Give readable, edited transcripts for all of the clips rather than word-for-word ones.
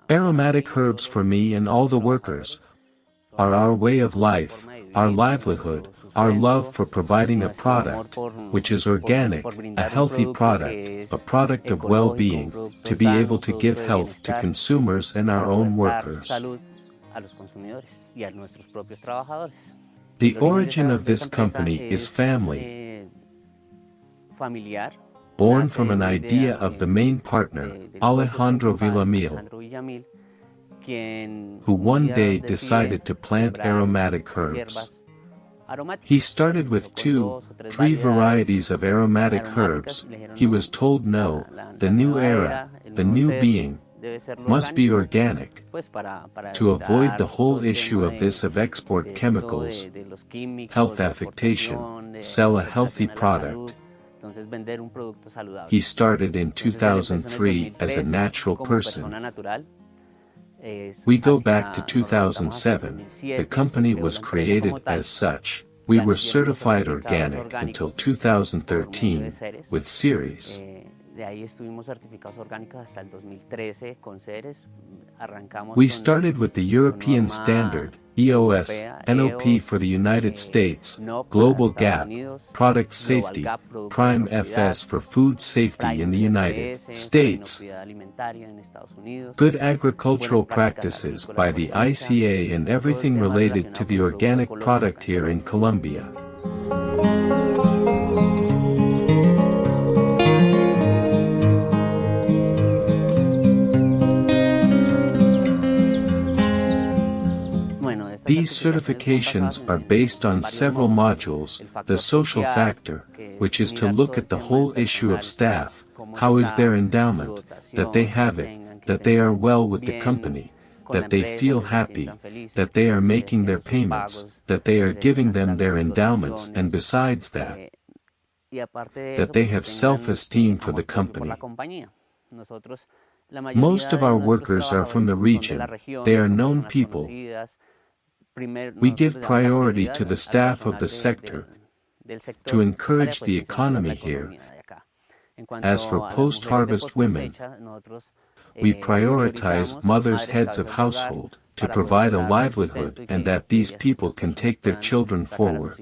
Aromatic herbs for me and all the workers are our way of life, our livelihood, our love for providing a product, which is organic, a healthy product, a product of well-being, to be able to give health to consumers and our own workers. The origin of this company is family, born from an idea of the main partner, Alejandro Villamil, who one day decided to plant aromatic herbs. He started with 2-3 varieties of aromatic herbs. He was told no, the new era, the new being, must be organic, to avoid the whole issue of this of export chemicals, health affectation, sell a healthy product. He started in 2003 as a natural person. We go back to 2007, the company was created as such. We were certified organic until 2013, with series. We started with the European standard, EOS, NOP for the United States, Global GAP, Product Safety, Prime FS for Food Safety in the United States. Good agricultural practices by the ICA and everything related to the organic product here in Colombia. These certifications are based on several modules, the social factor, which is to look at the whole issue of staff, how is their endowment, that they have it, that they are well with the company, that they feel happy, that they are making their payments, that they are giving them their endowments, and besides that, that they have self-esteem for the company. Most of our workers are from the region, they are known people. We give priority to the staff of the sector, to encourage the economy here. As for post-harvest women, we prioritize mothers, heads of household, to provide a livelihood and that these people can take their children forward.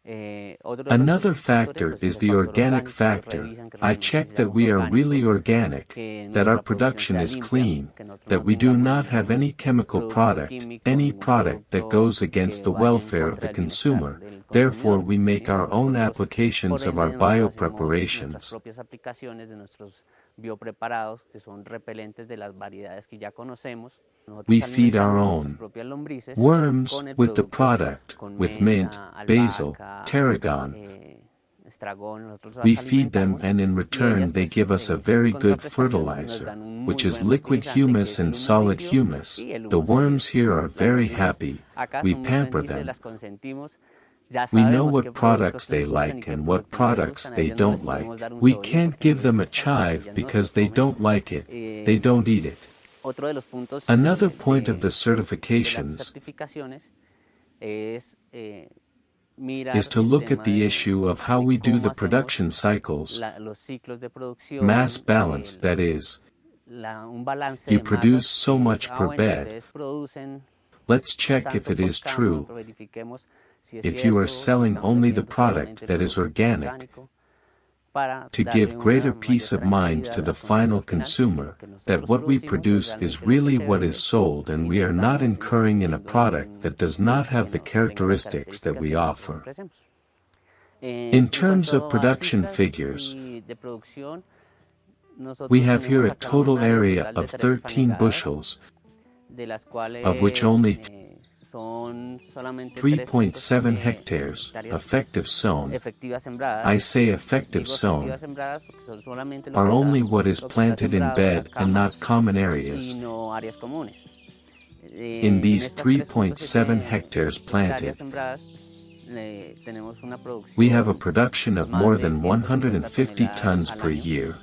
Another factor is the organic factor. I check that we are really organic, that our production is clean, that we do not have any chemical product, any product that goes against the welfare of the consumer. Therefore we make our own applications of our biopreparations. We feed our own worms with the product, with mint, basil, tarragon. We feed them and in return they give us a very good fertilizer, which is liquid humus and solid humus. The worms here are very happy, we pamper them. We know what products they like and what products they don't like. We can't give them a chive because they don't like it, they don't eat it. Another point of the certifications is to look at the issue of how we do the production cycles, mass balance, that is, you produce so much per bed. Let's check if it is true. If you are selling only the product that is organic, to give greater peace of mind to the final consumer, that what we produce is really what is sold and we are not incurring in a product that does not have the characteristics that we offer. In terms of production figures, we have here a total area of 13 bushels, of which only 3.7 hectares, effective sown. I say effective sown, are only what is planted in bed and not common areas. In these 3.7 hectares planted, we have a production of more than 150 tons per year.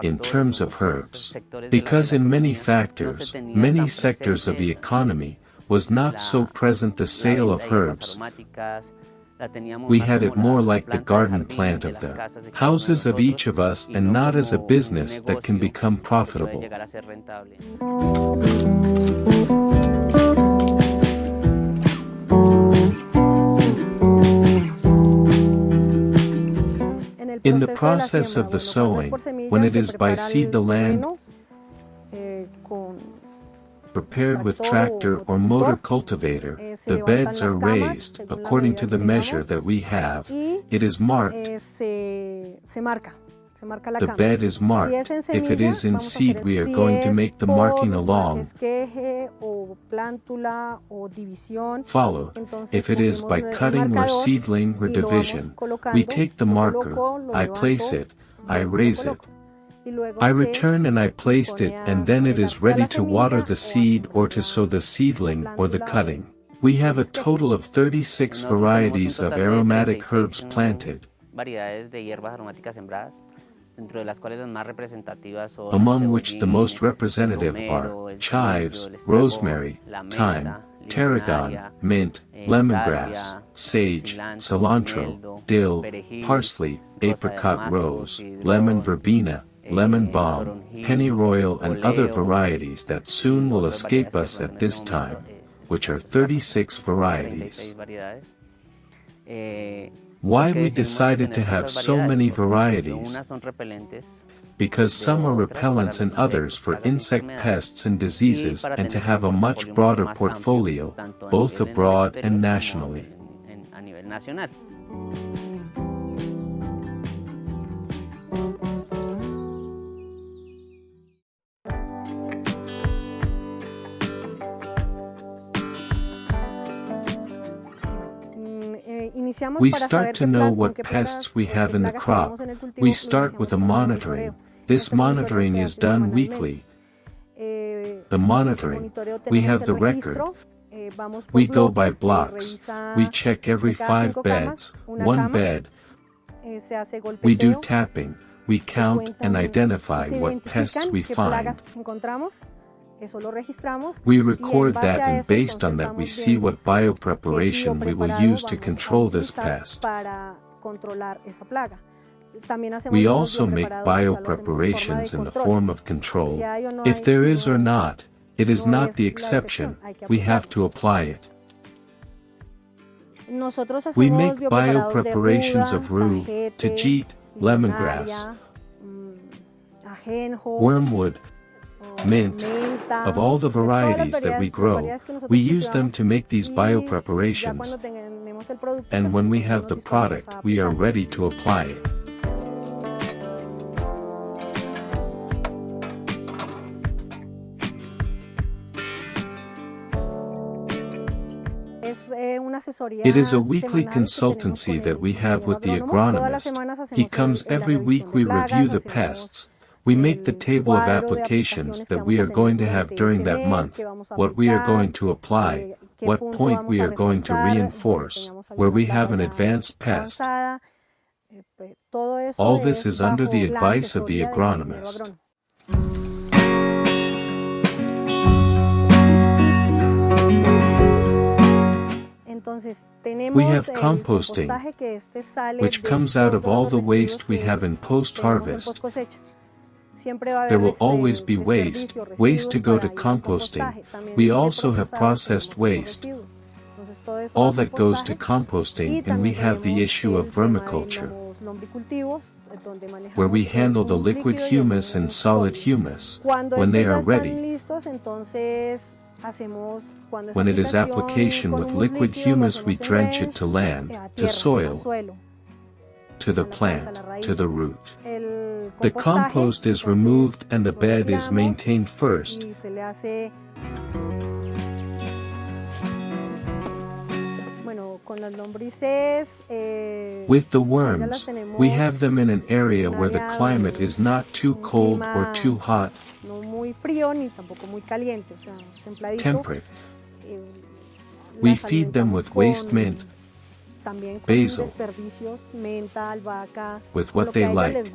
In terms of herbs, because in many factors, many sectors of the economy, was not so present the sale of herbs, We had it more like the garden plant of the houses of each of us and not as a business that can become profitable. In the process of the sowing, when it is by seed the land prepared with tractor or motor cultivator, the beds are raised according to the measure that we have. It is marked. The bed is marked. If it is in seed, we are going to make the marking along. Follow. If it is by cutting or seedling or division, we take the marker, I place it, I raise it. I return and I placed it, and then it is ready to water the seed or to sow the seedling or the cutting. We have a total of 36 varieties of aromatic herbs planted, among which the most representative are chives, rosemary, thyme, tarragon, mint, lemongrass, sage, cilantro, dill, parsley, apricot rose, lemon verbena, lemon balm, pennyroyal and other varieties that soon will escape us at this time, which are 36 varieties. Why we decided to have so many varieties? Because some are repellents and others for insect pests and diseases, and to have a much broader portfolio, both abroad and nationally. We start to know what pests we have in the crop. We start with a monitoring. This monitoring is done weekly. The monitoring, we have the record. We go by blocks. We check every 5 beds, 1 bed. We do tapping. We count and identify what pests we find. We record that, and based on that we see what biopreparation we will use to control this pest. We also make biopreparations in the form of control. If there is or not, it is not the exception, we have to apply it. We make biopreparations of rue, tajit, lemongrass, wormwood, mint. Of all the varieties that we grow, we use them to make these biopreparations, and when we have the product, we are ready to apply it. It is a weekly consultancy that we have with the agronomist. He comes every week. We review the pests. We make the table of applications that we are going to have during that month, what we are going to apply, what point we are going to reinforce, where we have an advanced pest. All this is under the advice of the agronomist. We have composting, which comes out of all the waste we have in post-harvest. There will always be waste to go to composting. We also have processed waste. All that goes to composting, and we have the issue of vermiculture, where we handle the liquid humus and solid humus. When they are ready, when it is application with liquid humus, we drench it to land, to soil, to the plant, to the root. The compost is removed and the bed is maintained first. With the worms, we have them in an area where the climate is not too cold or too hot, temperate. We feed them with waste mint, basil, with what they like.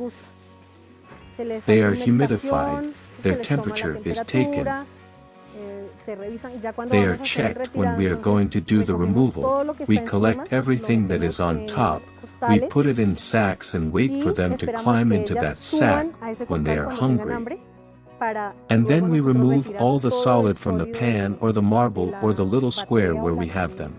They are humidified, their temperature is taken. They are checked when we are going to do the removal. We collect everything that is on top, we put it in sacks and wait for them to climb into that sack when they are hungry. And then we remove all the solid from the pan or the marble or the little square where we have them.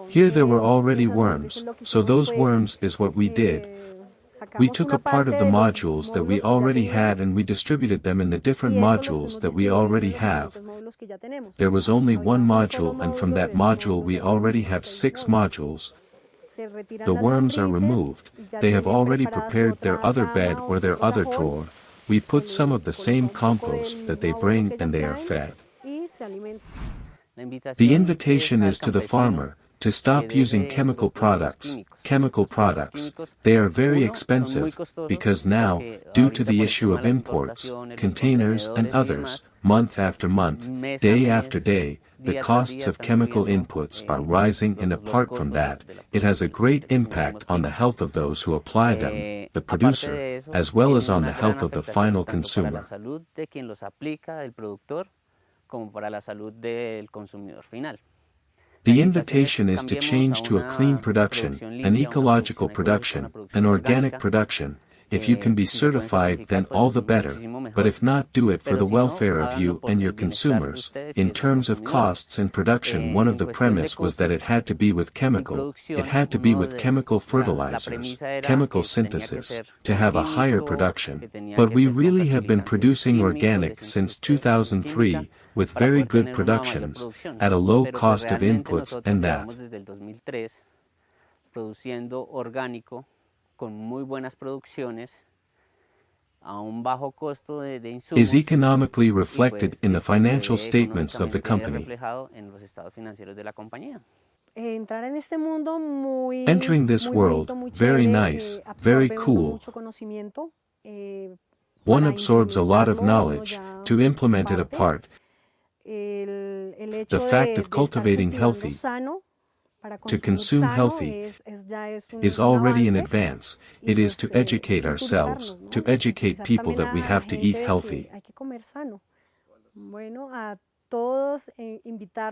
Here there were already worms, so those worms is what we did. We took a part of the modules that we already had and we distributed them in the different modules that we already have. There was only one module and from that module we already have 6 modules. The worms are removed, they have already prepared their other bed or their other drawer. We put some of the same compost that they bring and they are fed. The invitation is to the farmer, to stop using chemical products. They are very expensive, because now, due to the issue of imports, containers and others, month after month, day after day, the costs of chemical inputs are rising and apart from that, it has a great impact on the health of those who apply them, the producer, as well as on the health of the final consumer. The invitation is to change to a clean production, an ecological production, an organic production. If you can be certified, then all the better, but if not, do it for the welfare of you and your consumers. In terms of costs and production, one of the premise was that it had to be with chemical fertilizers, chemical synthesis, to have a higher production. But we really have been producing organic since 2003, with very good productions, at a low cost of inputs and that is economically reflected in the financial statements of the company. Entering this world, very nice, very cool. One absorbs a lot of knowledge, to implement it apart. The fact of cultivating healthy, to consume healthy, is already in advance. It is to educate ourselves, to educate people that we have to eat healthy.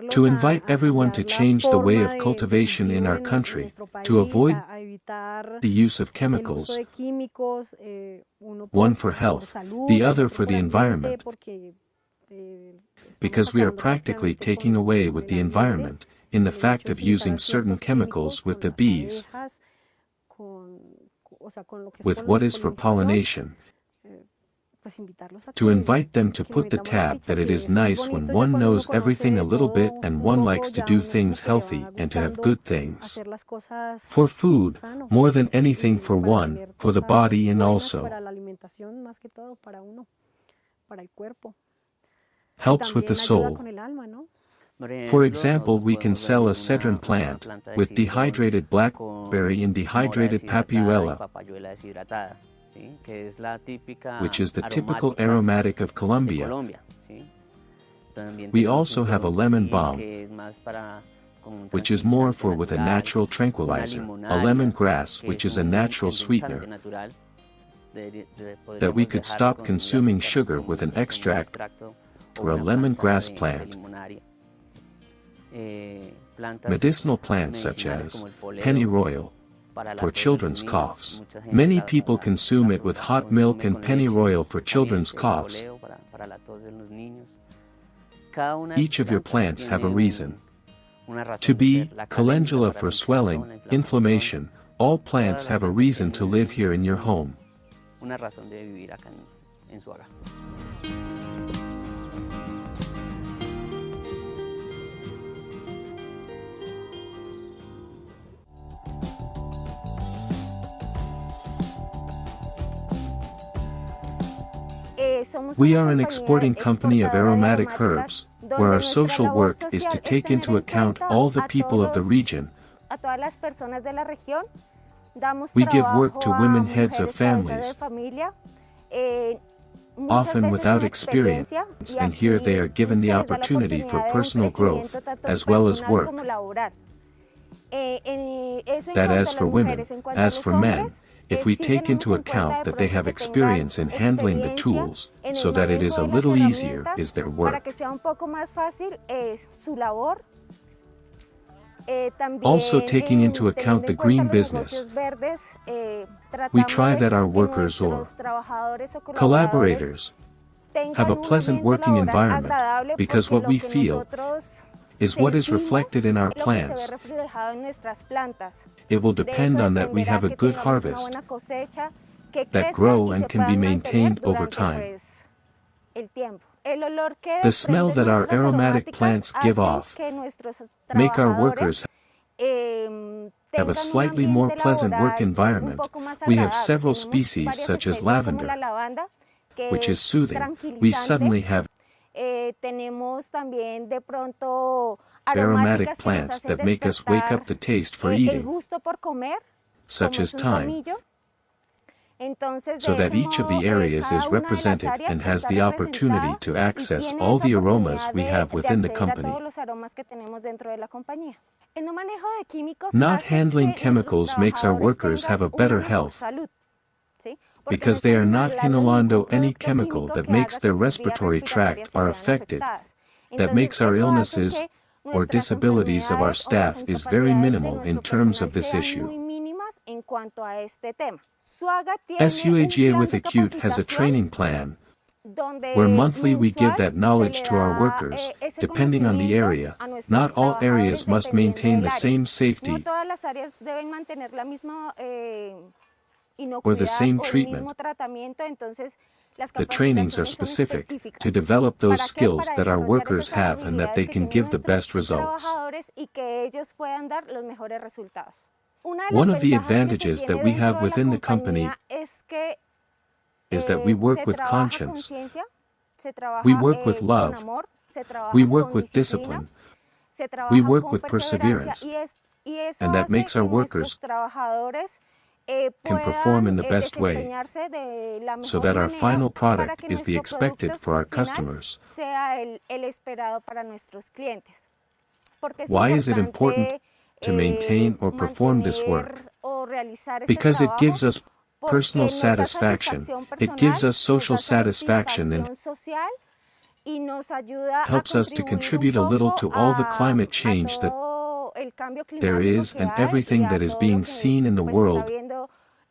To invite everyone to change the way of cultivation in our country, to avoid the use of chemicals, one for health, the other for the environment, because we are practically taking away with the environment, in the fact of using certain chemicals with the bees, with what is for pollination, to invite them to put the tab that it is nice when one knows everything a little bit and one likes to do things healthy and to have good things. For food, more than anything for one, for the body and also helps with the soul. For example, we can sell a cedron plant, with dehydrated blackberry and dehydrated papayuela, which is the typical aromatic of Colombia. We also have a lemon balm, which is more for with a natural tranquilizer, a lemongrass which is a natural sweetener, that we could stop consuming sugar with an extract or a lemongrass plant. Medicinal plants such as pennyroyal, for children's coughs. Many people consume it with hot milk and pennyroyal for children's coughs. Each of your plants have a reason. To be calendula for swelling, inflammation, all plants have a reason to live here in your home. We are an exporting company of aromatic herbs, where our social work is to take into account all the people of the region. We give work to women heads of families, often without experience, and here they are given the opportunity for personal growth, as well as work. That as for women, as for men, if we take into account that they have experience in handling the tools, so that it is a little easier is their work. Also taking into account the green business, we try that our workers or collaborators have a pleasant working environment, because what we feel is what is reflected in our plants. It will depend on that we have a good harvest that grow and can be maintained over time. The smell that our aromatic plants give off make our workers have a slightly more pleasant work environment. We have several species such as lavender, which is soothing. We suddenly have aromatic plants that make us wake up the taste for eating, such as thyme, so that each of the areas is represented and has the opportunity to access all the aromas we have within the company. Not handling chemicals makes our workers have a better health, because they are not inhalando any chemical that makes their respiratory tract are affected, that makes our illnesses or disabilities of our staff is very minimal in terms of this issue. SUAGA with Acute has a training plan, where monthly we give that knowledge to our workers, depending on the area. Not all areas must maintain the same safety or the same treatment. The trainings are specific to develop those skills that our workers have and that they can give the best results. One of the advantages that we have within the company is that we work with conscience, we work with love, we work with discipline, we work with perseverance, and that makes our workers can perform in the best way, so that our final product is the expected for our customers. Why is it important to maintain or perform this work? Because it gives us personal satisfaction, it gives us social satisfaction, and helps us to contribute a little to all the climate change that there is and everything that is being seen in the world.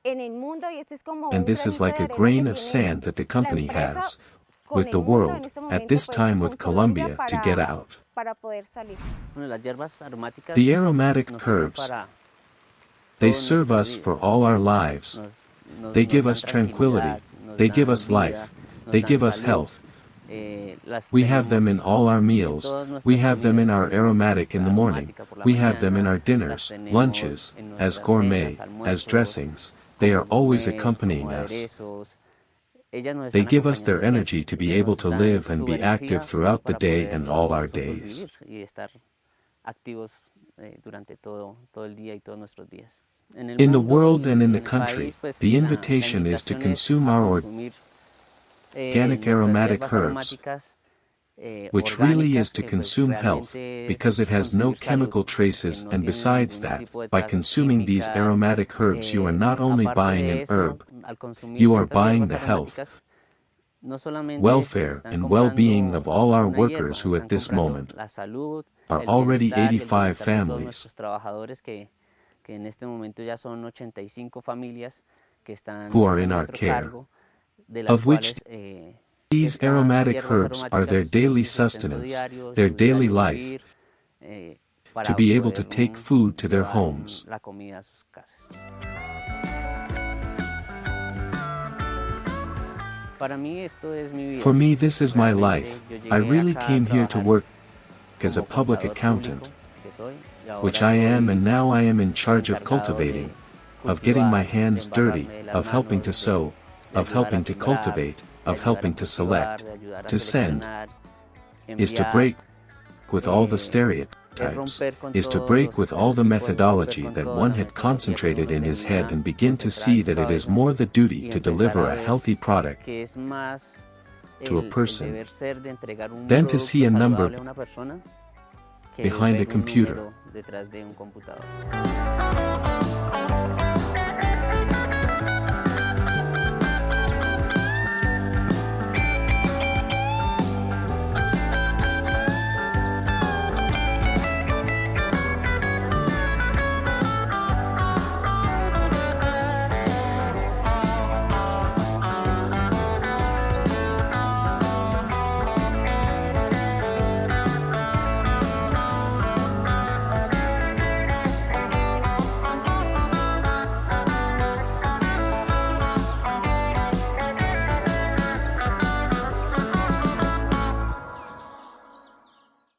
And this is like a grain of sand that the company has with the world, at this time with Colombia, to get out. The aromatic herbs, they serve us for all our lives. They give us tranquility, they give us life, they give us health. We have them in all our meals, we have them in our aromatic in the morning, we have them in our dinners, lunches, as gourmet, as dressings. They are always accompanying us. They give us their energy to be able to live and be active throughout the day and all our days. In the world and in the country, the invitation is to consume our organic aromatic herbs, which really is to consume health, because it has no chemical traces, and besides that, by consuming these aromatic herbs you are not only buying an herb, you are buying the health, welfare, and well-being of all our workers who at this moment are already 85 families, who are in our care, of which these aromatic herbs are their daily sustenance, their daily life, to be able to take food to their homes. For me, this is my life. I really came here to work as a public accountant, which I am, and now I am in charge of cultivating, of getting my hands dirty, of helping to sow, of helping to cultivate, of helping to select, to send, is to break with all the stereotypes, is to break with all the methodology that one had concentrated in his head and begin to see that it is more the duty to deliver a healthy product to a person than to see a number behind a computer.